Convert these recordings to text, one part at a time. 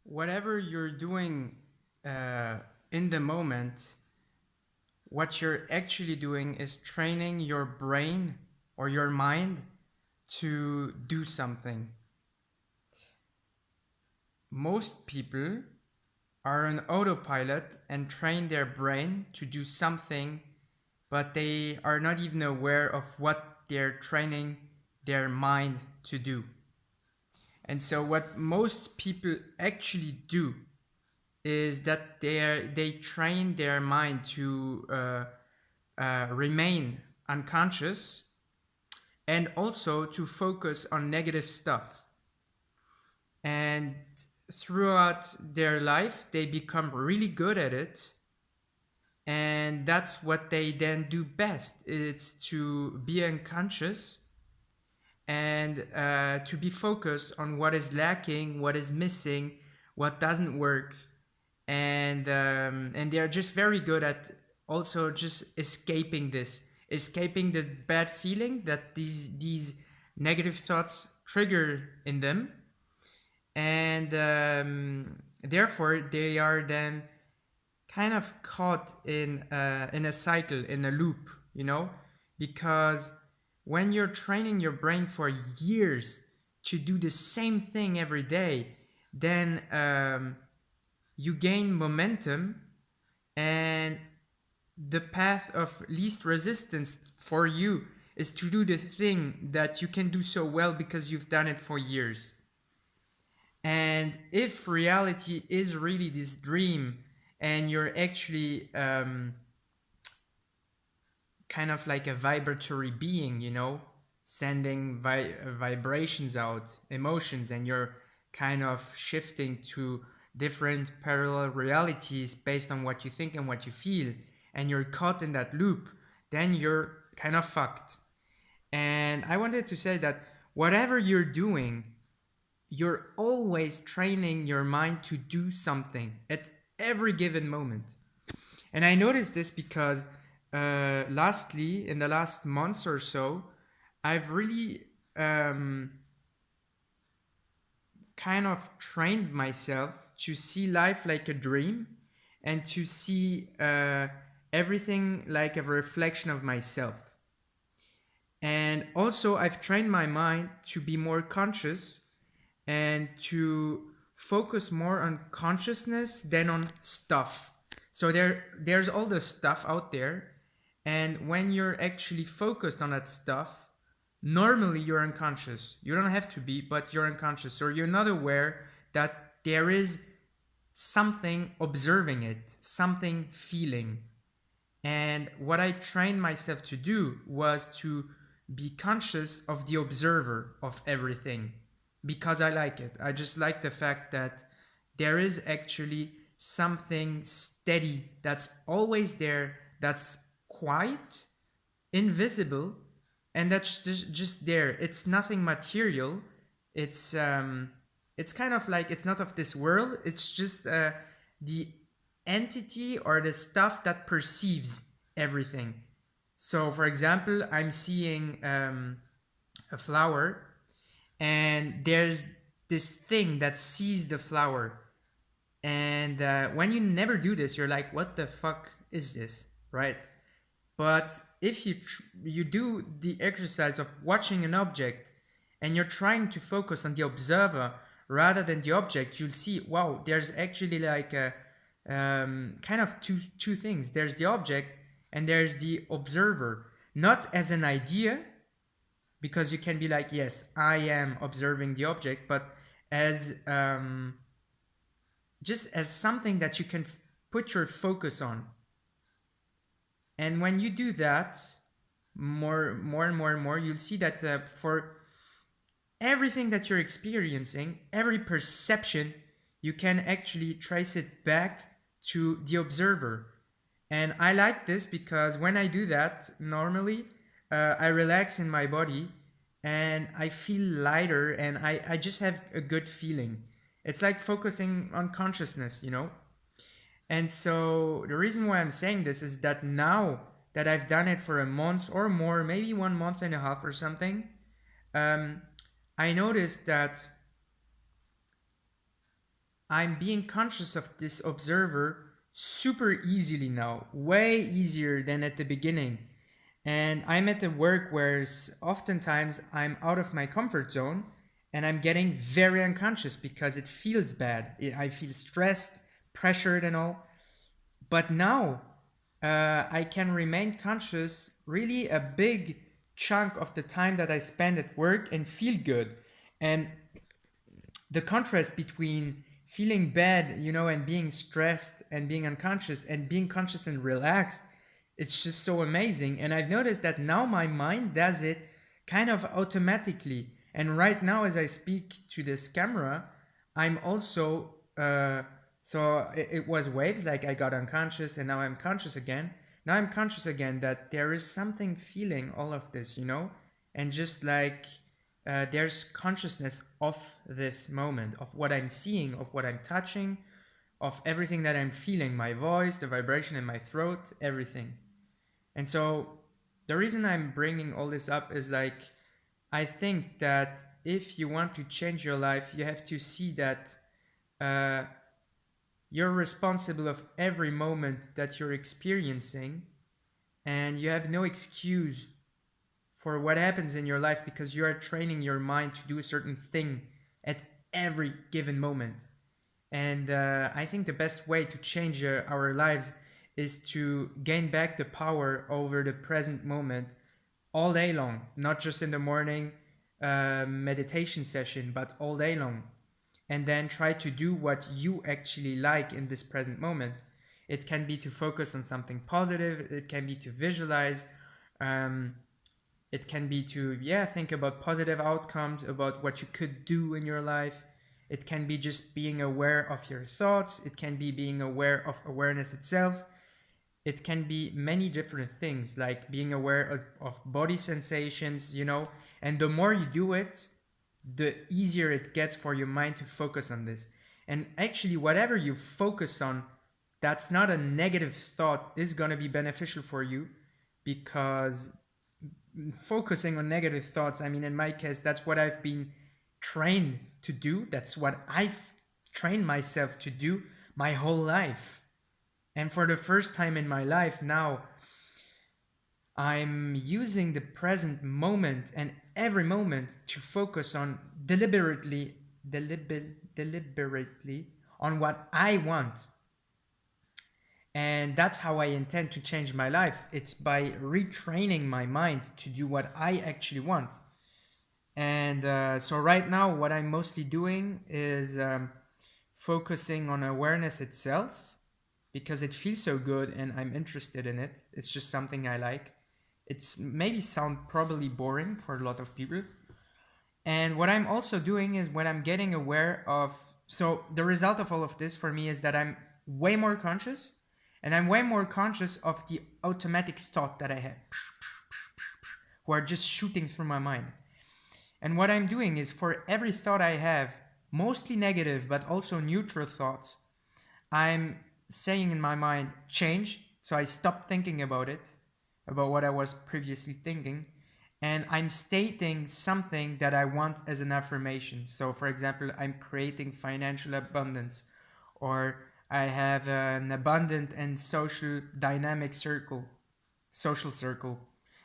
whatever you're doing uh, in the moment, what you're actually doing is training your brain or your mind to do something. Most people are on autopilot and train their brain to do something, but they are not even aware of what they're training their mind to do. And so, what most people actually do is that they train their mind to remain unconscious and also to focus on negative stuff. And throughout their life, they become really good at it. And that's what they then do best. It's to be unconscious and to be focused on what is lacking, what is missing, what doesn't work, and they are just very good at also just escaping the bad feeling that these negative thoughts trigger in them, and therefore they are then kind of caught in a cycle, in a loop, because when you're training your brain for years to do the same thing every day, then you gain momentum, and the path of least resistance for you is to do the thing that you can do so well because you've done it for years. And if reality is really this dream and you're actually kind of like a vibratory being, sending vibrations out, emotions, and you're kind of shifting to different parallel realities based on what you think and what you feel, and you're caught in that loop, then you're kind of fucked. And I wanted to say that whatever you're doing, you're always training your mind to do something at every given moment. And I noticed this because lastly, in the last months or so, I've really kind of trained myself to see life like a dream and to see everything like a reflection of myself. And also, I've trained my mind to be more conscious and to focus more on consciousness than on stuff. So there's all the stuff out there, and when you're actually focused on that stuff, normally you're unconscious. You don't have to be, but you're unconscious, or you're not aware that there is something observing it, something feeling. And what I trained myself to do was to be conscious of the observer of everything, because I like it. I just like the fact that there is actually something steady that's always there, that's quiet, invisible, and that's just there. It's nothing material. It's kind of like it's not of this world. It's just the entity or the stuff that perceives everything. So, for example, I'm seeing a flower, and there's this thing that sees the flower. And when you never do this, you're like, what the fuck is this, right? But if you do the exercise of watching an object and you're trying to focus on the observer rather than the object, you'll see, wow, there's actually like a kind of two things. There's the object and there's the observer, not as an idea, because you can be like, yes, I am observing the object, but as just as something that you can put your focus on. And when you do that more and more, you'll see that for everything that you're experiencing, every perception, you can actually trace it back to the observer. And I like this because when I do that, normally I relax in my body and I feel lighter, and I just have a good feeling. It's like focusing on consciousness, And so the reason why I'm saying this is that now that I've done it for a month or more, maybe 1 month and a half or something, I noticed that I'm being conscious of this observer super easily now, way easier than at the beginning. And I'm at a work where oftentimes I'm out of my comfort zone and I'm getting very unconscious because it feels bad. I feel stressed, pressured, and all. But now I can remain conscious really a big chunk of the time that I spend at work and feel good. And the contrast between feeling bad, and being stressed and being unconscious and being conscious and relaxed, it's just so amazing. And I've noticed that now my mind does it kind of automatically. And right now, as I speak to this camera, I'm also, so it was waves, like I got unconscious and now I'm conscious again. Now I'm conscious again that there is something feeling all of this, and just like there's consciousness of this moment, of what I'm seeing, of what I'm touching, of everything that I'm feeling, my voice, the vibration in my throat, everything. And so the reason I'm bringing all this up is like, I think that if you want to change your life, you have to see that uh, you're responsible of every moment that you're experiencing, and you have no excuse for what happens in your life because you are training your mind to do a certain thing at every given moment. And I think the best way to change our lives is to gain back the power over the present moment all day long, not just in the morning meditation session, but all day long. And then try to do what you actually like in this present moment. It can be to focus on something positive, it can be to visualize. It can be to, think about positive outcomes, about what you could do in your life. It can be just being aware of your thoughts. It can be being aware of awareness itself. It can be many different things, like being aware of body sensations, and the more you do it, the easier it gets for your mind to focus on this. And actually, whatever you focus on, that's not a negative thought, is going to be beneficial for you, because focusing on negative thoughts, I mean, in my case, that's what I've been trained to do. That's what I've trained myself to do my whole life. And for the first time in my life now, I'm using the present moment and every moment to focus on deliberately on what I want. And that's how I intend to change my life. It's by retraining my mind to do what I actually want. And so right now, what I'm mostly doing is focusing on awareness itself because it feels so good and I'm interested in it. It's just something I like. It's maybe sound probably boring for a lot of people. And what I'm also doing is when I'm getting aware of, so the result of all of this for me is that I'm way more conscious, and I'm way more conscious of the automatic thought that I have, who are just shooting through my mind. And what I'm doing is for every thought I have, mostly negative but also neutral thoughts, I'm saying in my mind, change. So I stop thinking about it, about what I was previously thinking, and I'm stating something that I want as an affirmation. So, for example, I'm creating financial abundance, or I have an abundant and social dynamic social circle.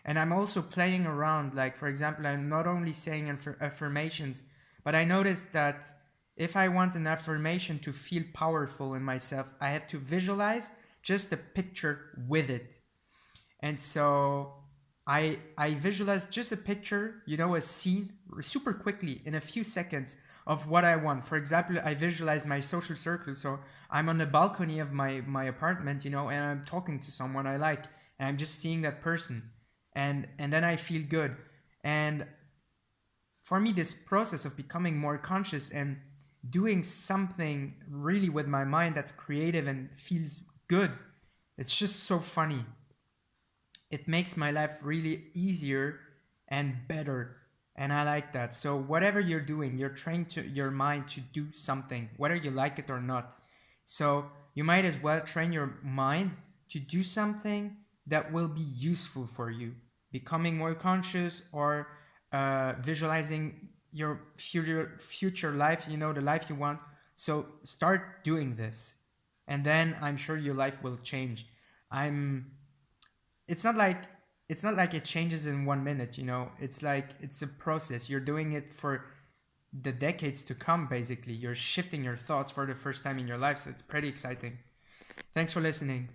And I'm also playing around, like, for example, I'm not only saying affirmations, but I noticed that if I want an affirmation to feel powerful in myself, I have to visualize just a picture with it. And so I visualize just a picture, a scene super quickly in a few seconds of what I want. For example, I visualize my social circle. So I'm on the balcony of my apartment, and I'm talking to someone I like, and I'm just seeing that person. And then I feel good. And for me, this process of becoming more conscious and doing something really with my mind that's creative and feels good, it's just so funny. It makes my life really easier and better, and I like that. So whatever you're doing, you're training your mind to do something, whether you like it or not. So you might as well train your mind to do something that will be useful for you, becoming more conscious, or visualizing your future life, the life you want, So start doing this, and then I'm sure your life will change. I'm it's not like it changes in 1 minute, you know. It's like it's a process. You're doing it for the decades to come. Basically, you're shifting your thoughts for the first time in your life, so it's pretty exciting. Thanks for listening.